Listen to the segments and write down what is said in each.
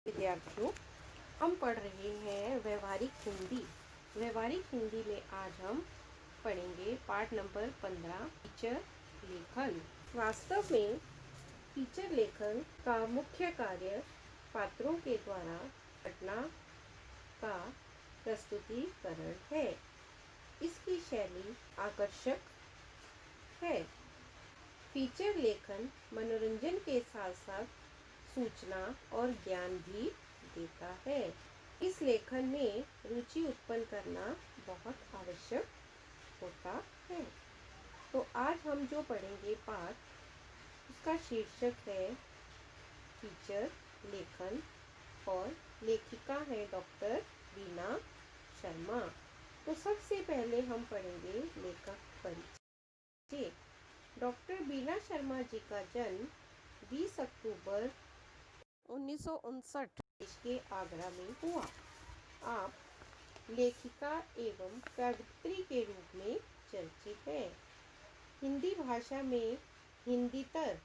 विद्यार्थियों, हम पढ़ रहे हैं व्यवहारिक हिंदी। व्यवहारिक हिंदी में आज हम पढ़ेंगे पाठ नंबर 15, फीचर लेखन। वास्तव में फीचर लेखन का मुख्य कार्य पात्रों के द्वारा घटना का प्रस्तुतिकरण है। इसकी शैली आकर्षक है। फीचर लेखन मनोरंजन के साथ साथ सूचना और ज्ञान भी देता है। इस लेखन में रुचि उत्पन्न करना बहुत आवश्यक होता है। तो आज हम जो पढ़ेंगे पाठ, उसका शीर्षक है फीचर लेखन और लेखिका है डॉक्टर बीना शर्मा। तो सबसे पहले हम पढ़ेंगे लेखक परिचय। डॉक्टर बीना शर्मा जी का जन्म 20 अक्टूबर 1959 देश के आगरा में हुआ। आप लेखिका एवं कवयित्री के रूप में चर्चित है। हिंदी भाषा में हिंदीतर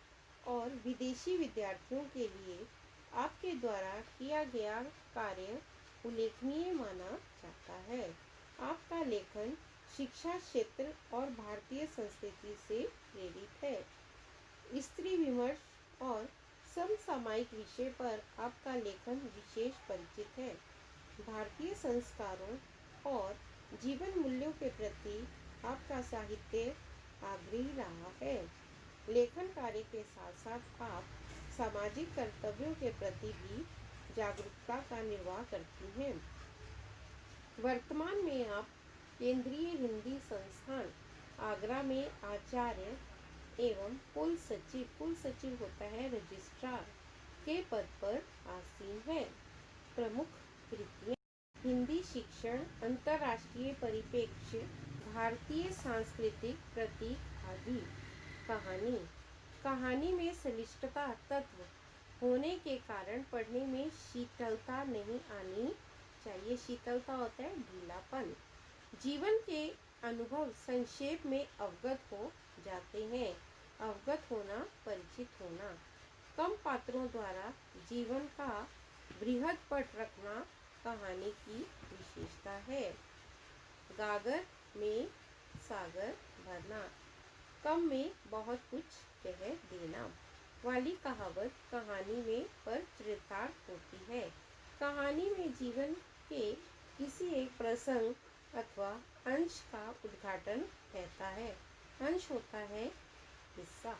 और विदेशी विद्यार्थियों के लिए आपके द्वारा किया गया कार्य उल्लेखनीय माना जाता है। आपका लेखन शिक्षा क्षेत्र और भारतीय संस्कृति से प्रेरित है। स्त्री विमर्श और समसामयिक विषय पर आपका लेखन विशेष परिचित है। भारतीय संस्कारों और जीवन मूल्यों के प्रति आपका साहित्य आग्रही रहा है। लेखन कार्य के साथ साथ आप सामाजिक कर्तव्यों के प्रति भी जागरूकता का निर्वाह करती हैं। वर्तमान में आप केंद्रीय हिंदी संस्थान आगरा में आचार्य एवं कुल सचिव होता है रजिस्ट्रार के पद पर आसीन है। प्रमुख कृतियां: हिंदी शिक्षण, अंतर्राष्ट्रीय परिप्रेक्ष्य, भारतीय सांस्कृतिक प्रतीक आदि। कहानी में श्लिष्टता तत्व होने के कारण पढ़ने में शीतलता नहीं आनी चाहिए। शीतलता होता है ढीलापन। जीवन के अनुभव संक्षेप में अवगत हो जाते हैं। अवगत होना, परिचित होना। कम पात्रों द्वारा जीवन का बृहद पट रखना कहानी की विशेषता है। गागर में सागर भरना, कम में बहुत कुछ कह देना वाली कहावत कहानी में पर चरितार्थ होती है। कहानी में जीवन के किसी एक प्रसंग अथवा अंश का उद्घाटन रहता है। अंश होता है हिस्सा।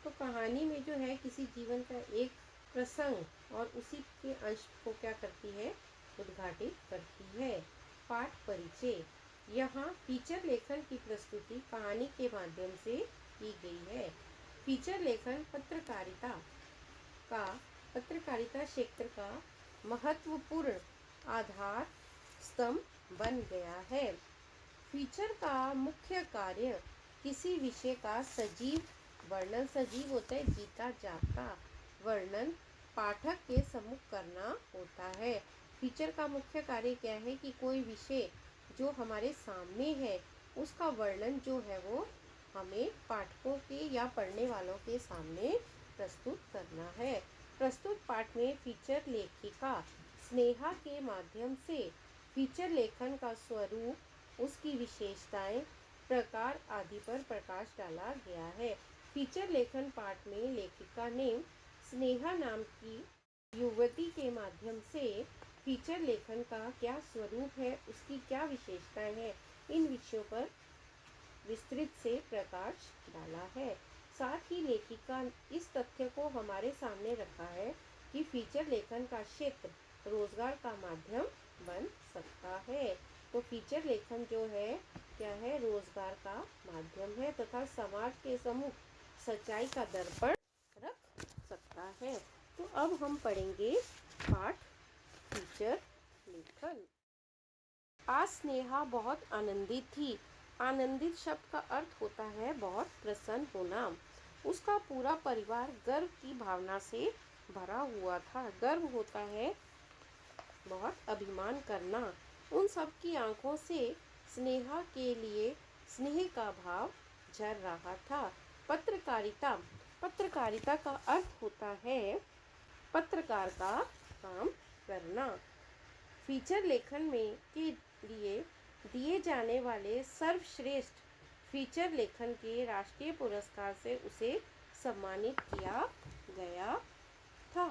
तो कहानी में जो है किसी जीवन का एक प्रसंग और उसी के अंश को क्या करती है, उद्घाटित करती है। पाठ परिचय: यहाँ फीचर लेखन की प्रस्तुति कहानी के माध्यम से की गई है। फीचर लेखन पत्रकारिता क्षेत्र का महत्वपूर्ण आधार स्तंभ बन गया है। फीचर का मुख्य कार्य किसी विषय का सजीव वर्णन, सजीव होता है जीता जागता वर्णन, पाठक के सम्मुख करना होता है। फीचर का मुख्य कार्य क्या है कि कोई विषय जो हमारे सामने है उसका वर्णन जो है वो हमें पाठकों के या पढ़ने वालों के सामने प्रस्तुत करना है। प्रस्तुत पाठ में फीचर लेखिका स्नेहा के माध्यम से फीचर लेखन का स्वरूप, उसकी विशेषताएं, प्रकार आदि पर प्रकाश डाला गया है। फीचर लेखन पाठ में लेखिका ने स्नेहा नाम की युवती के माध्यम से फीचर लेखन का क्या स्वरूप है, उसकी क्या विशेषताएं हैं, इन विषयों पर विस्तृत से प्रकाश डाला है। साथ ही लेखिका इस तथ्य को हमारे सामने रखा है कि फीचर लेखन का क्षेत्र रोजगार का माध्यम बन सकता है। तो फीचर लेखन जो है क्या है, रोजगार का माध्यम है तथा समाज के सम्मुख सच्चाई का दर्पण रख सकता है। तो अब हम पढ़ेंगे पाठ फीचर लेखन। आज स्नेहा बहुत आनंदित थी। आनंदित शब्द का अर्थ होता है बहुत प्रसन्न होना। उसका पूरा परिवार गर्व की भावना से भरा हुआ था। गर्व होता है बहुत अभिमान करना। उन सब की आंखों से स्नेहा के लिए स्नेह का भाव झर रहा था। पत्रकारिता का अर्थ होता है पत्रकार का काम करना। फीचर लेखन में के लिए दिए जाने वाले सर्वश्रेष्ठ फीचर लेखन के राष्ट्रीय पुरस्कार से उसे सम्मानित किया गया था।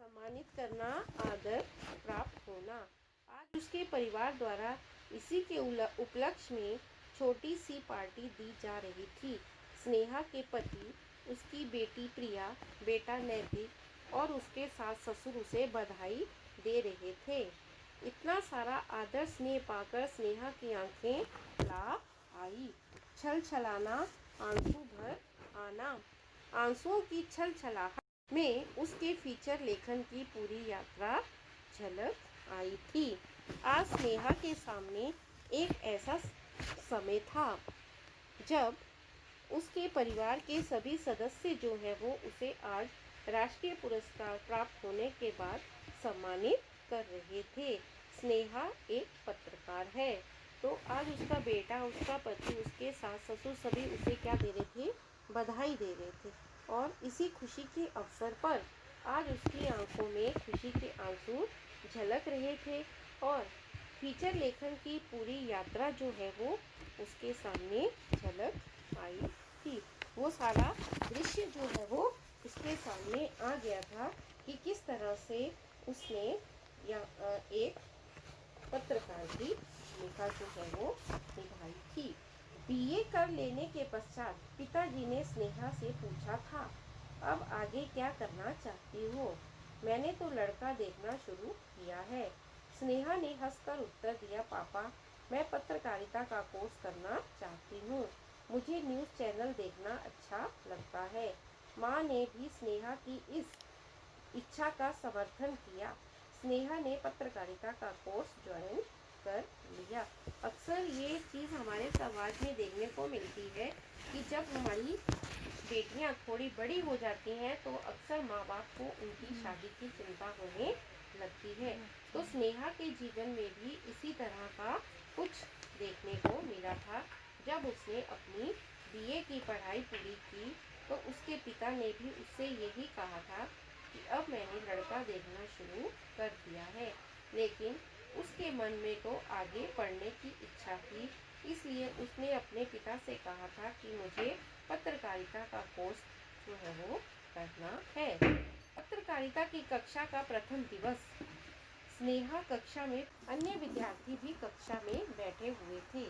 सम्मानित करना, आदर प्राप्त होना। आज उसके परिवार द्वारा इसी के उपलक्ष्य में छोटी सी पार्टी दी जा रही थी। स्नेहा के पति, उसकी बेटी प्रिया, बेटा नैतिक और उसके सास ससुर उसे बधाई दे रहे थे। इतना सारा आदर स्नेह पाकर स्नेहा की आंखें ला आई। छल छलाना, आंसू भर आना। आंसुओं की छल छलाहट में उसके फीचर लेखन की पूरी यात्रा झलक आई थी। आज स्नेहा के सामने एक ऐसा समय था जब उसके परिवार के सभी सदस्य जो है वो उसे आज राष्ट्रीय पुरस्कार प्राप्त होने के बाद सम्मानित कर रहे थे। स्नेहा एक पत्रकार है, तो आज उसका बेटा, उसका पति, उसके सास ससुर सभी उसे क्या दे रहे थे? बधाई दे रहे थे। और इसी खुशी के अवसर पर आज उसकी आंखों में खुशी के आंसू झलक रहे थे और फीचर लेखन की पूरी यात्रा जो है वो उसके सामने झलक आई थी। वो सारा दृश्य जो है वो उसके सामने आ गया था कि किस तरह से उसने एक पत्रकार की भूमिका जो है वो निभाई थी। बीए कर लेने के पश्चात पिताजी ने स्नेहा से पूछा था, अब आगे क्या करना चाहती हो? मैंने तो लड़का देखना शुरू किया है। स्नेहा ने हंसकर उत्तर दिया, पापा, मैं पत्रकारिता का कोर्स करना चाहती हूँ। मुझे न्यूज़ चैनल देखना अच्छा लगता है। माँ ने भी स्नेहा की इस इच्छा का समर्थन किया। स्नेहा ने पत्रकारिता का कोर्स ज्वाइन कर लिया। अक्सर ये चीज़ हमारे समाज में देखने को मिलती है कि जब हमारी बेटियां थोड़ी बड़ी हो जाती हैं तो अक्सर माँ बाप को उनकी शादी की चिंता होने लगती है। तो स्नेहा के जीवन में भी इसी तरह का कुछ देखने को मिला था। जब उसने अपनी बीए की पढ़ाई पूरी की तो उसके पिता ने भी उससे यही कहा था कि अब मैंने लड़का देखना शुरू कर दिया है, लेकिन उसके मन में तो आगे पढ़ने की इच्छा थी। इसलिए उसने अपने पिता से कहा था कि मुझे पत्रकारिता का कोर्स जो है वो करना है। पत्रकारिता की कक्षा का प्रथम दिवस स्नेहा कक्षा में, अन्य विद्यार्थी भी कक्षा में बैठे हुए थे।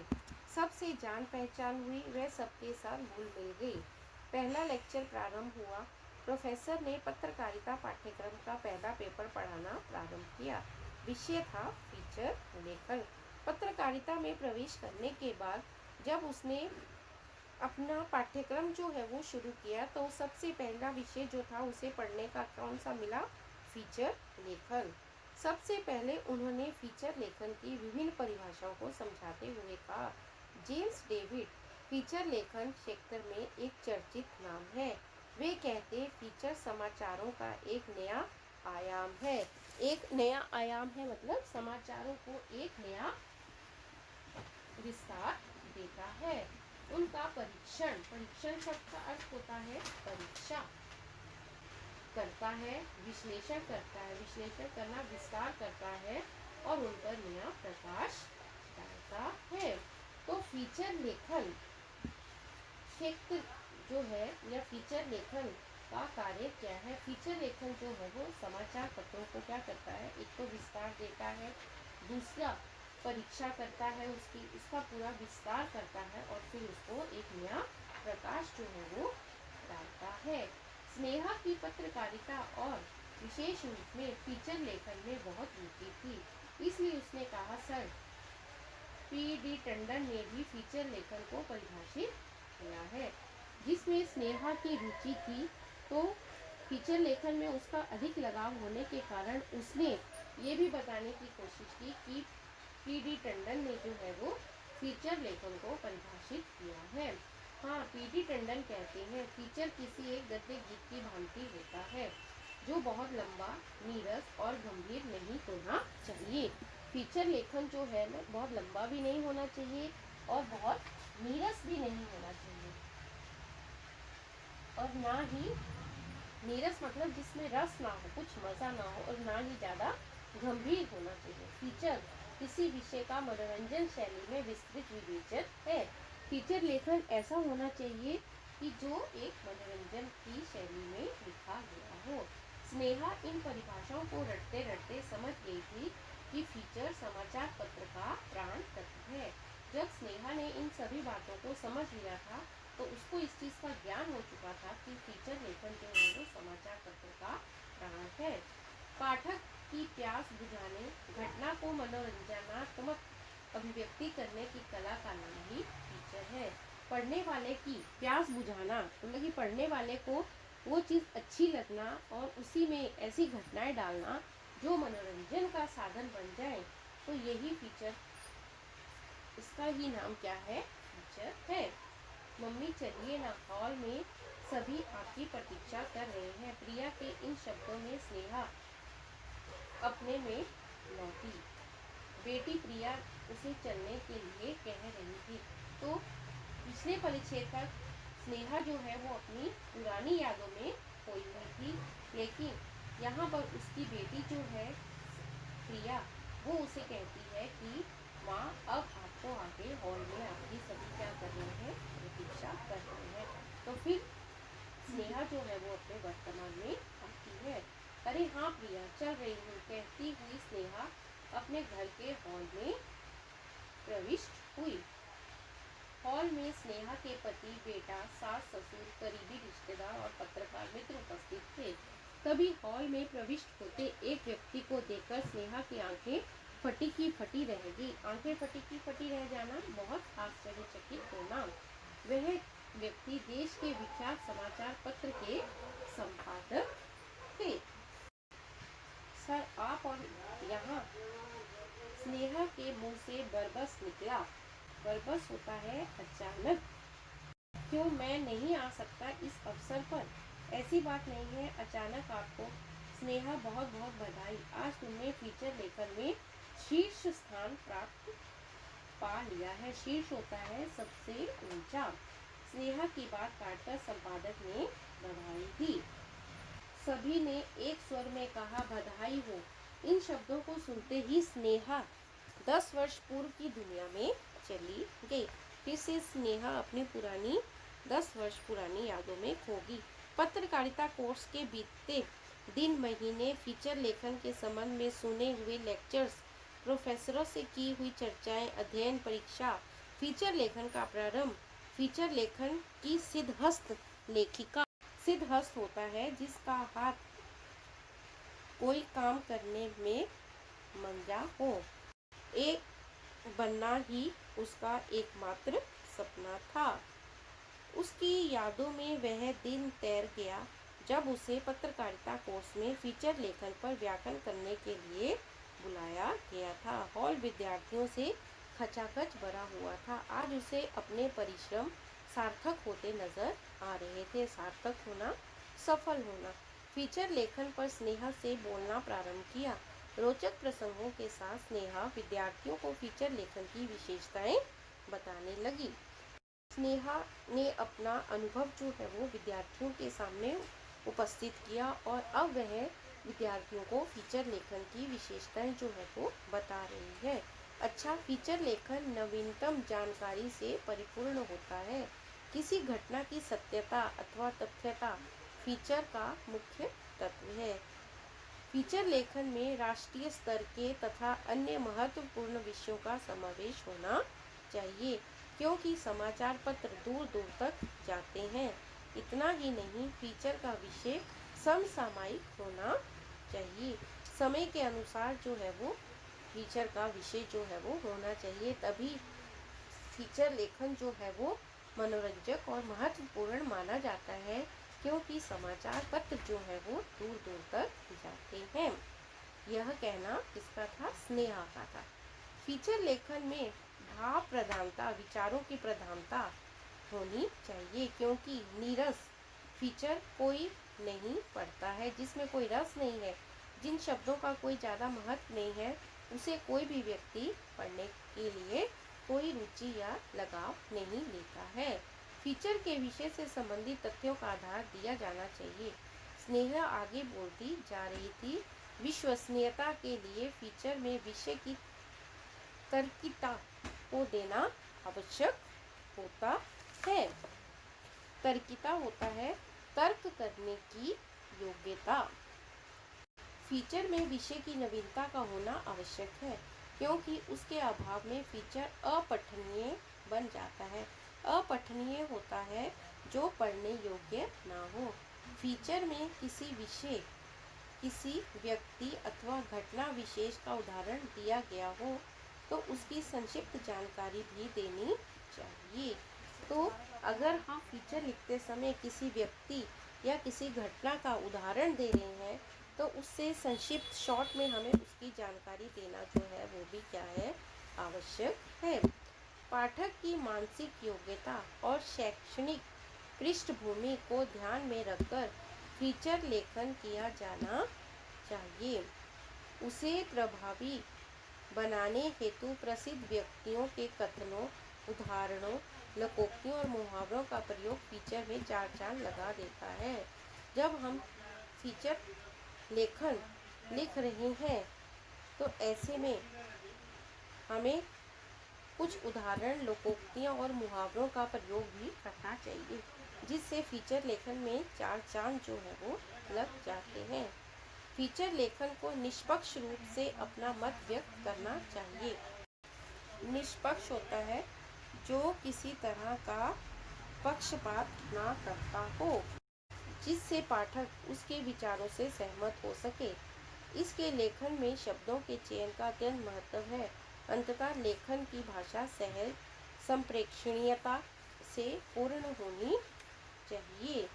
सबसे जान पहचान हुई, वह सबके साथ घुल मिल गई। पहला लेक्चर प्रारंभ हुआ। प्रोफेसर ने पत्रकारिता पाठ्यक्रम का पहला पेपर पढ़ाना प्रारंभ किया। विषय था फीचर लेखन। पत्रकारिता में प्रवेश करने के बाद जब उसने अपना पाठ्यक्रम जो है वो शुरू किया तो सबसे पहला विषय जो था उसे पढ़ने का कौन सा मिला? फीचर लेखन। सबसे पहले उन्होंने फीचर लेखन की विभिन्न परिभाषाओं को समझाते हुए कहा, जेम्स डेविड फीचर लेखन क्षेत्र में एक चर्चित नाम है। वे कहते फीचर समाचारों का एक नया आयाम है। एक नया आयाम है मतलब समाचारों को एक नया विस्तार देता है। उनका परीक्षण शब्द का अर्थ होता है परीक्षा करता है, विश्लेषण करता है, विश्लेषण करना विस्तार करता है और उन पर नया प्रकाश डालता है। तो फीचर लेखन क्षेत्र जो है या फीचर लेखन का कार्य क्या है? फीचर लेखन जो है वो समाचार पत्रों को क्या करता है? एक तो विस्तार देता है, दूसरा परीक्षा करता है, उसका पूरा विस्तार करता है और फिर उसको एक नया प्रकाश जो है वो डालता है। स्नेहा की पत्रकारिता और विशेष रूप में फीचर लेखन में बहुत रुचि थी, इसलिए उसने कहा, सर पी.डी. टंडन ने भी फीचर लेखन को परिभाषित किया है। जिसमें स्नेहा की रुचि थी तो फीचर लेखन में उसका अधिक लगाव होने के कारण उसने ये भी बताने की कोशिश की कि पी.डी. टंडन ने जो है वो फीचर लेखन को परिभाषित किया है। हाँ, पी.डी. टंडन कहते हैं फीचर किसी एक गद्य गीत की भांति होता है जो बहुत लंबा, नीरस और गंभीर नहीं होना चाहिए। फीचर लेखन जो है ना बहुत लंबा भी नहीं होना चाहिए और बहुत नीरस भी नहीं होना चाहिए और ना ही नीरस मतलब जिसमें रस ना हो, कुछ मजा ना हो और ना ही ज्यादा गंभीर होना चाहिए। फीचर किसी विषय का मनोरंजन शैली में विस्तृत विवेचन है। फीचर लेखन ऐसा होना चाहिए कि जो एक मनोरंजन की शैली में लिखा गया हो। स्नेहा इन परिभाषाओं को रटते रटते समझ गई थी कि फीचर समाचार पत्र का प्राण तत्व है। जब स्नेहा ने इन सभी बातों को समझ लिया था तो उसको इस चीज का ज्ञान हो चुका था कि फीचर लेखन जो है वो समाचार पत्र का प्राण है। पाठक की प्यास बुझाने, घटना को मनोरंजनात्मक अभिव्यक्ति करने की कला का नाम ही फीचर है। पढ़ने वाले की प्यास बुझाना मतलब कि पढ़ने वाले को वो चीज अच्छी लगना और उसी में ऐसी घटनाएं डालना जो मनोरंजन का साधन बन जाए, तो यही फीचर, इसका ही नाम क्या है, फीचर है। मम्मी चलिए ना, हॉल में सभी आपकी प्रतीक्षा कर रहे हैं। प्रिया के इन शब्दों में स्नेहा अपने में लौटी। बेटी प्रिया उसे चलने के लिए कह रही थी। तो पिछले परिच्छेद तक स्नेहा जो है वो अपनी पुरानी यादों में खोई हुई थी, लेकिन यहाँ पर उसकी बेटी जो है प्रिया, वो उसे कहती है कि माँ अब आपको आगे हॉल में आपकी सभी क्या कर रहे हैं, प्रतीक्षा कर रहे हैं। तो फिर स्नेहा जो है वो अपने वर्तमान में आती है। अरे हाँ प्रिया, चल रही हूँ, कहती हुई स्नेहा अपने घर के हॉल में प्रविष्ट हुई। हॉल में स्नेहा के पति, बेटा, सास, ससुर, करीबी रिश्तेदार और पत्रकार मित्र उपस्थित थे। तभी हॉल में प्रविष्ट होते एक व्यक्ति को देखकर स्नेहा की आंखें फटी की फटी रह गई। आंखें फटी की फटी रह जाना, बहुत आश्चर्यचकित होना। वह व्यक्ति देश के विख्यात समाचार पत्र के संपादक थे। सर आप और यहाँ, स्नेहा के मुंह से बरबस निकला। बरबस होता है अचानक। क्यों मैं नहीं आ सकता इस अवसर पर? ऐसी बात नहीं है, अचानक आपको। स्नेहा बहुत बहुत बधाई, आज तुमने फीचर लेखन में शीर्ष स्थान प्राप्त पा लिया है। शीर्ष होता है सबसे ऊंचा। स्नेहा की बात काटकर संपादक ने बधाई दी। सभी ने एक स्वर में कहा बधाई हो। इन शब्दों को सुनते ही स्नेहा 10 वर्ष पूर्व की दुनिया में चली गई। फिर से स्नेहा अपनी पुरानी 10 वर्ष पुरानी यादों में खोगी। पत्रकारिता कोर्स के बीते दिन महीने, फीचर लेखन के संबंध में सुने हुए लेक्चर्स, प्रोफेसरों से की हुई चर्चाएं, अध्ययन, परीक्षा, फीचर लेखन का प्रारंभ। फीचर लेखन की सिद्धहस्त लेखिका, सिद्धहस्त होता है जिसका हाथ कोई काम करने में मंजा हो। एक बनना ही उसका एकमात्र सपना था। उसकी यादों में वह दिन तैर गया जब उसे पत्रकारिता कोर्स में फीचर लेखन पर व्याख्यान करने के लिए बुलाया गया था। हॉल विद्यार्थियों से खचाखच भरा हुआ था। आज उसे अपने परिश्रम सार्थक होते नजर आ रहे थे। सार्थक होना, सफल होना। फीचर लेखन पर स्नेहा से बोलना प्रारंभ किया। रोचक प्रसंगों के साथ स्नेहा विद्यार्थियों को फीचर लेखन की विशेषताएं बताने लगी। स्नेहा ने अपना अनुभव जो है वो विद्यार्थियों के सामने उपस्थित किया और अब वह विद्यार्थियों को फीचर लेखन की विशेषताएं जो है वो बता रही है। अच्छा फीचर लेखन नवीनतम जानकारी से परिपूर्ण होता है। किसी घटना की सत्यता अथवा तथ्यता फीचर का मुख्य तत्व है। फीचर लेखन में राष्ट्रीय स्तर के तथा अन्य महत्वपूर्ण विषयों का समावेश होना चाहिए, क्योंकि समाचार पत्र दूर दूर तक जाते हैं। इतना ही नहीं, फीचर का विषय समसामयिक होना चाहिए। समय के अनुसार जो है वो फीचर का विषय जो है वो होना चाहिए, तभी फीचर लेखन जो है वो मनोरंजक और महत्वपूर्ण माना जाता है, क्योंकि समाचार पत्र जो है वो दूर दूर तक जाते हैं। यह कहना किसका था? स्नेहा का था। फीचर लेखन में भाव प्रधानता, विचारों की प्रधानता होनी चाहिए, क्योंकि नीरस फीचर कोई नहीं पढ़ता है। जिसमें कोई रस नहीं है, जिन शब्दों का कोई ज़्यादा महत्व नहीं है, उसे कोई भी व्यक्ति पढ़ने के लिए कोई रुचि या लगाव नहीं लेता है। फीचर के विषय से संबंधित तथ्यों का आधार दिया जाना चाहिए। स्नेहा आगे बोलती जा रही थी। विश्वसनीयता के लिए फीचर में विषय की तर्किता को देना आवश्यक होता है। तर्किता होता है तर्क करने की योग्यता। फीचर में विषय की नवीनता का होना आवश्यक है, क्योंकि उसके अभाव में फीचर अपठनीय बन जाता है। अपठनीय होता है जो पढ़ने योग्य ना हो। फीचर में किसी विषय, किसी व्यक्ति अथवा घटना विशेष का उदाहरण दिया गया हो तो उसकी संक्षिप्त जानकारी भी देनी चाहिए। तो अगर हम फीचर लिखते समय किसी व्यक्ति या किसी घटना का उदाहरण दे रहे हैं तो उससे संक्षिप्त शॉर्ट में हमें उसकी जानकारी देना जो है वो भी क्या है, आवश्यक है। पाठक की मानसिक योग्यता और शैक्षणिक पृष्ठभूमि को ध्यान में रखकर फीचर लेखन किया जाना चाहिए। उसे प्रभावी बनाने हेतु प्रसिद्ध व्यक्तियों के कथनों, उदाहरणों, लोकोक्तियों और मुहावरों का प्रयोग फीचर में चार चांद लगा देता है। जब हम फीचर लेखन लिख रहे हैं तो ऐसे में हमें कुछ उदाहरण, लोकोक्तियाँ और मुहावरों का प्रयोग भी करना चाहिए, जिससे फीचर लेखन में चार चांद जो है वो लग जाते हैं। फीचर लेखन को निष्पक्ष रूप से अपना मत व्यक्त करना चाहिए। निष्पक्ष होता है जो किसी तरह का पक्षपात ना करता हो, जिससे पाठक उसके विचारों से सहमत हो सके। इसके लेखन में शब्दों के चयन का अत्यंत महत्व है। अंततः लेखन की भाषा सहज, संप्रेक्षणीयता से पूर्ण होनी चाहिए।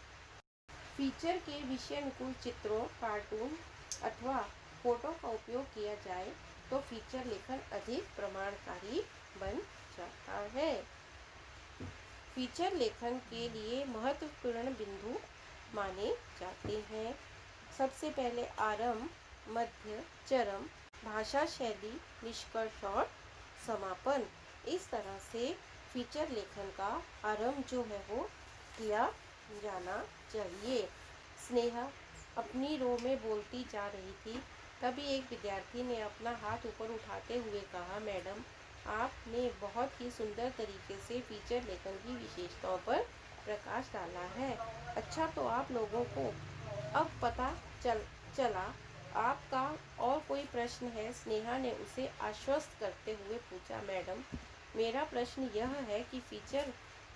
फीचर के विषय अनुकूल चित्रों, कार्टून अथवा फोटो का उपयोग किया जाए तो फीचर लेखन अधिक प्रमाणकारी बन जाता है। फीचर लेखन के लिए महत्वपूर्ण बिंदु माने जाते हैं। सबसे पहले आरंभ, मध्य, चरम, भाषा शैली, निष्कर्ष और समापन। इस तरह से फीचर लेखन का आरंभ जो है वो किया जाना चाहिए। स्नेहा अपनी रो में बोलती जा रही थी। तभी एक विद्यार्थी ने अपना हाथ ऊपर उठाते हुए कहा, मैडम, आपने बहुत ही सुंदर तरीके से फीचर लेखन की विशेषताओं पर प्रकाश डाला है। अच्छा, तो आप लोगों को अब पता चला। आपका और कोई प्रश्न है? स्नेहा ने उसे आश्वस्त करते हुए पूछा। मैडम, मेरा प्रश्न यह है कि फीचर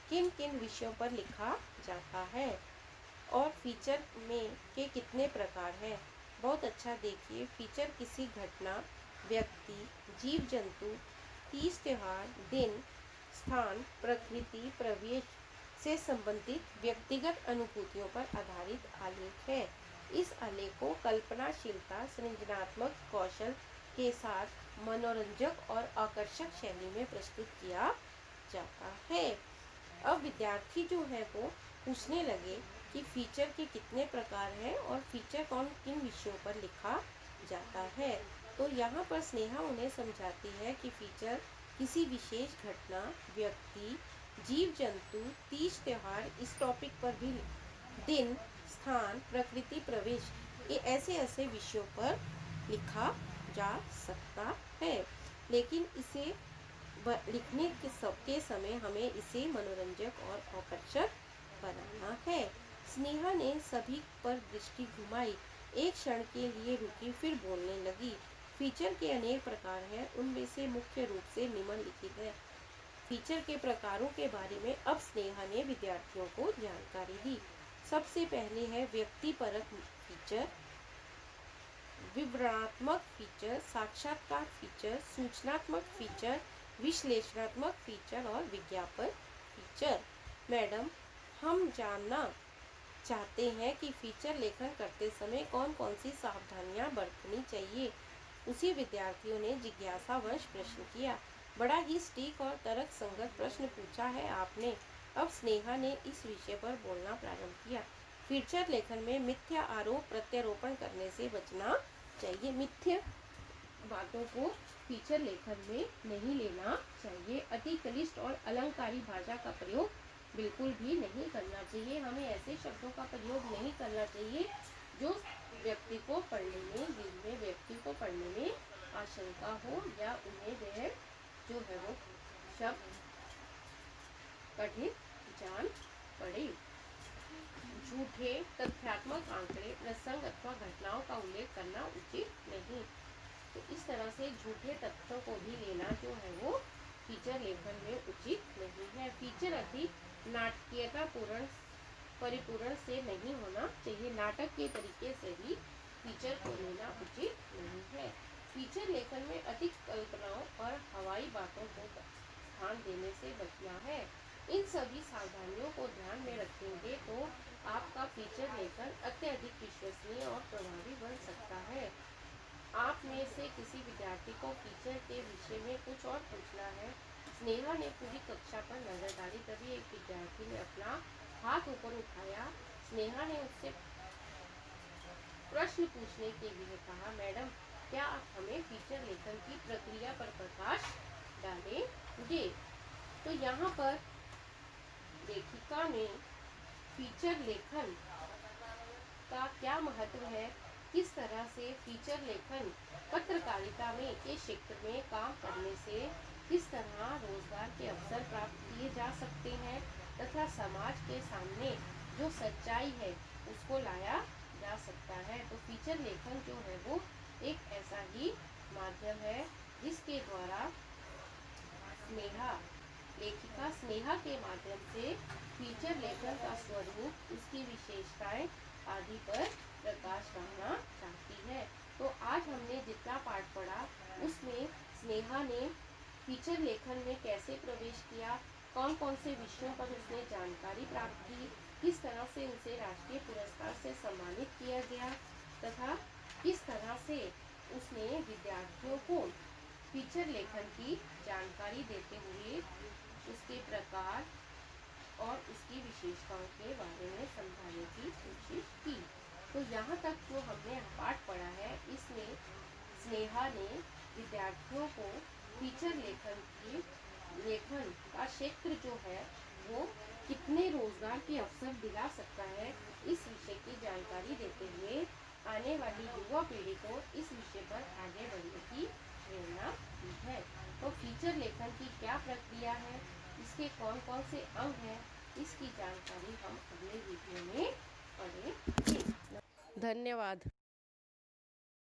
किन किन विषयों पर लिखा जाता है और फीचर में के कितने प्रकार हैं। बहुत अच्छा, देखिए, फीचर किसी घटना, व्यक्ति, जीव जंतु, तीज त्योहार, दिन, स्थान, प्रकृति, प्रवेश से संबंधित व्यक्तिगत अनुभूतियों पर आधारित आलेख है। इस आलेख को कल्पनाशीलता, सृजनात्मक कौशल के साथ मनोरंजक और आकर्षक शैली में प्रस्तुत किया जाता है। अब विद्यार्थी जो है वो पूछने लगे कि फीचर के कितने प्रकार हैं और फीचर किन विषयों पर लिखा जाता है। तो यहाँ पर स्नेहा उन्हें समझाती है कि फीचर किसी विशेष घटना, व्यक्ति, जीव जंतु, तीज त्योहार, इस टॉपिक पर भी, दिन, स्थान, प्रकृति, प्रवेश, ये ऐसे विषयों पर लिखा जा सकता है। लेकिन इसे लिखने के समय हमें इसे मनोरंजक और आकर्षक बनाना है। स्नेहा ने सभी पर दृष्टि घुमाई, एक क्षण के लिए रुकी, फिर बोलने लगी। फीचर के अनेक प्रकार हैं, उनमें से मुख्य रूप से निम्नलिखित है। फीचर के प्रकारों के बारे में अब स्नेहा ने विद्यार्थियों को जानकारी दी। सबसे पहले है व्यक्तिपरक फीचर, विवरणात्मक फीचर, साक्षात्कार फीचर, सूचनात्मक फीचर, विश्लेषणात्मक फीचर और विज्ञापन फीचर। मैडम, हम जानना चाहते हैं कि फीचर लेखन करते समय कौन कौन सी सावधानियां बरतनी चाहिए। उसी विद्यार्थियों ने जिज्ञासावश प्रश्न किया। बड़ा ही सटीक और तर्क संगत प्रश्न पूछा है आपने। अब स्नेहा ने इस विषय पर बोलना प्रारंभ किया। फीचर लेखन में मिथ्या आरोप प्रत्यारोपण करने से बचना चाहिए। मिथ्या बातों को फीचर लेखन में नहीं लेना चाहिए। अति क्लिष्ट और अलंकारी भाषा का प्रयोग बिल्कुल भी नहीं करना चाहिए। हमें ऐसे शब्दों का प्रयोग नहीं करना चाहिए जो व्यक्ति को पढ़ने में जिनमें व्यक्ति को पढ़ने में आशंका हो या उन्हें वह जो है वो शब्द कठिन जान पड़े। झूठे तथ्यात्मक आंकड़े, प्रसंग अथवा घटनाओं का उल्लेख करना उचित नहीं। तो इस तरह से झूठे तथ्यों को भी लेना जो है वो फीचर लेखन में उचित नहीं है। फीचर अधिक नाटकीयता पूर्ण परिपूर्ण से नहीं होना चाहिए। नाटक के तरीके से भी फीचर को लेना उचित नहीं है। फीचर लेखन में अधिक कल्पनाओं और हवाई बातों को स्थान देने से बचना है। इन सभी सावधानियों को ध्यान में रखेंगे तो आपका फीचर लेखन अत्यधिक विश्वसनीय और प्रभावी बन सकता है। आप में से किसी विद्यार्थी को फीचर के विषय में कुछ और पूछना है। स्नेहा ने पूरी कक्षा पर नजर डाली, तभी एक विद्यार्थी ने अपना हाथ ऊपर उठाया। स्नेहा ने उससे प्रश्न पूछने के लिए कहा, मैडम क्या आप हमें फीचर लेखन की प्रक्रिया पर प्रकाश डालेंगे? तो यहाँ पर लेखिका ने फीचर लेखन का क्या महत्व है, किस तरह से फीचर लेखन पत्रकारिता में के क्षेत्र में काम करने से किस तरह रोजगार के अवसर प्राप्त किए जा सकते हैं तथा समाज के सामने जो सच्चाई है उसको लाया जा सकता है। तो फीचर लेखन जो है वो एक ऐसा ही माध्यम है जिसके द्वारा स्नेहा लेखिका स्नेहा के माध्यम से फीचर लेखन का स्वरूप, उसकी विशेषताएं आदि पर प्रकाश डालना चाहती है। तो आज हमने जितना पाठ पढ़ा उसमें स्नेहा ने फीचर लेखन में कैसे प्रवेश किया, कौन कौन से विषयों पर उसने जानकारी प्राप्त की, किस तरह से उसे राष्ट्रीय पुरस्कार से सम्मानित किया गया तथा किस तरह से उसने विद्यार्थियों को फीचर लेखन की जानकारी देते हुए उसके प्रकार और उसकी विशेषताओं के बारे में समझाने की कोशिश की। तो यहाँ तक जो हमने पाठ पढ़ा है इसमें स्नेहा ने विद्यार्थियों को फीचर लेखन का क्षेत्र जो है वो कितने रोजगार के अवसर दिला सकता है इस विषय की जानकारी देते हुए आने वाली युवा पीढ़ी को इस विषय पर आगे बढ़ने की प्रेरणा दी है। तो फीचर लेखन की क्या प्रक्रिया है, इसके कौन कौन से अंग हैं, इसकी जानकारी हम अगले वीडियो में पढ़ेंगे। धन्यवाद।